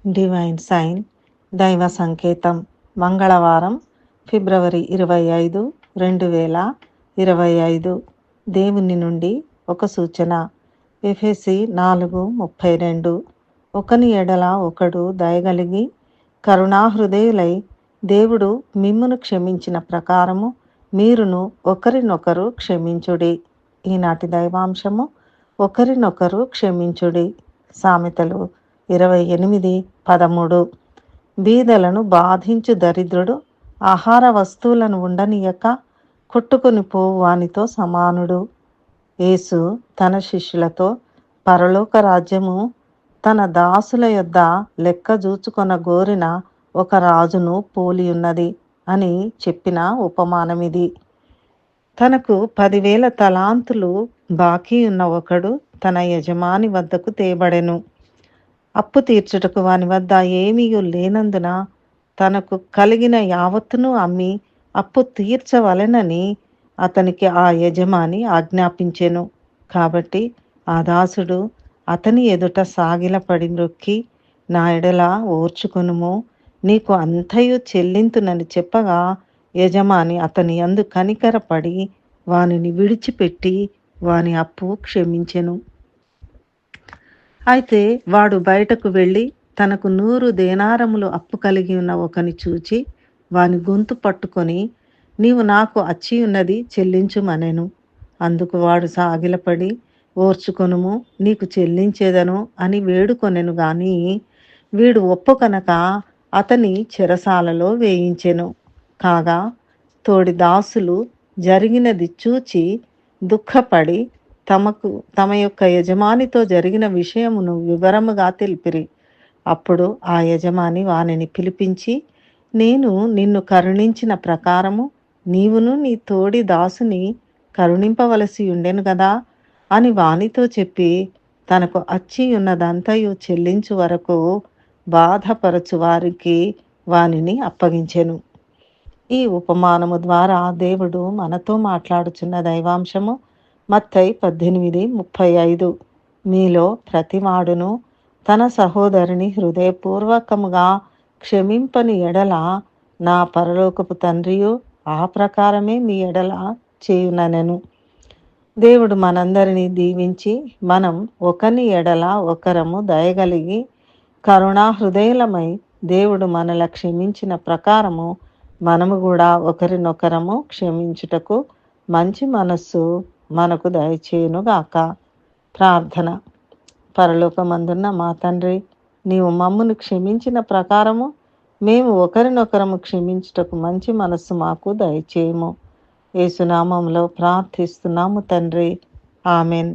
Divine sign దైవ సంకేతం మంగళవారం ఫిబ్రవరి 25, 2025. దేవుని నుండి ఒక సూచన. ఎఫెసీ 4:32. ఒకని ఎడల ఒకడు దయగలిగి కరుణాహృదయులై దేవుడు మిమ్మును క్షమించిన ప్రకారము మీరును ఒకరినొకరు క్షమించుడి. ఈనాటి దైవాంశము ఒకరినొకరు క్షమించుడి. సామెతలు 28:13. బీదలను బాధించు దరిద్రుడు ఆహార వస్తువులను ఉండనీయక కొట్టుకొని పోవు వానితో సమానుడు. యేసు తన శిష్యులతో పరలోక రాజ్యము తన దాసుల యొద్ద లెక్క చూచుకొన గోరిన ఒక రాజును పోలియున్నది అని చెప్పిన ఉపమానమిది. తనకు 10,000 తలాంతులు బాకీ ఉన్న ఒకడు తన యజమాని వద్దకు తేబడెను. అప్పు తీర్చుటకు వాని వద్ద ఏమీయూ లేనందున తనకు కలిగిన యావత్తును అమ్మి అప్పు తీర్చవలెనని అతనికి ఆ యజమాని ఆజ్ఞాపించెను. కాబట్టి ఆ దాసుడు అతని ఎదుట సాగిలపడి మ్రొక్కి, నా ఎడల ఓర్చుకొనుము, నీకు అంతయు చెల్లింతునని చెప్పగా యజమాని అతని యందు కనికరపడి వానిని విడిచిపెట్టి వాని అప్పు క్షమించెను. అయితే వాడు బయటకు వెళ్ళి తనకు 100 దేనారములు అప్పు కలిగి ఉన్న ఒకని చూచి వాని గొంతు పట్టుకొని, నీవు నాకు అచ్చియున్నది చెల్లించుమనెను. అందుకు వాడు సాగిలపడి, ఓర్చుకొనుము, నీకు చెల్లించేదను అని వేడుకొనెను గాని వీడు ఒప్పుకొనక అతని చెరసాలలో వేయించెను. కాగా తోడి దాసులు జరిగినది చూచి దుఃఖపడి తమ యొక్క యజమానితో జరిగిన విషయమును వివరముగా తెలిపిరి. అప్పుడు ఆ యజమాని వానిని పిలిపించి, నేను నిన్ను కరుణించిన ప్రకారము నీవును నీ తోడి దాసుని కరుణింపవలసి ఉండెను గదా అని వానితో చెప్పి తనకు అచ్చి ఉన్నదంతయు చెల్లించు వరకు బాధపరచు వారికి వానిని అప్పగించెను. ఈ ఉపమానము ద్వారా దేవుడు మనతో మాట్లాడుచున్న దైవాంశము మత్తయి 18:35. మీలో ప్రతివాడును తన సహోదరుని హృదయపూర్వకముగా క్షమింపని ఎడల నా పరలోకపు తండ్రియు ఆ ప్రకారమే మీ ఎడల చేయుననెను. దేవుడు మనందరినీ దీవించి మనం ఒకని ఎడల ఒకరము దయగలిగి కరుణా హృదయులమై దేవుడు మనల క్షమించిన ప్రకారము మనము కూడా ఒకరినొకరము క్షమించుటకు మంచి మనస్సు మనకు దయచేయునుగాక. ప్రార్థన. పరలోకమందున్న మా తండ్రి, నీవు మమ్మును క్షమించిన ప్రకారము మేము ఒకరినొకరము క్షమించుటకు మంచి మనస్సు మాకు దయచేయము. యేసునామములో ప్రార్థిస్తున్నాము తండ్రి. ఆమెన్.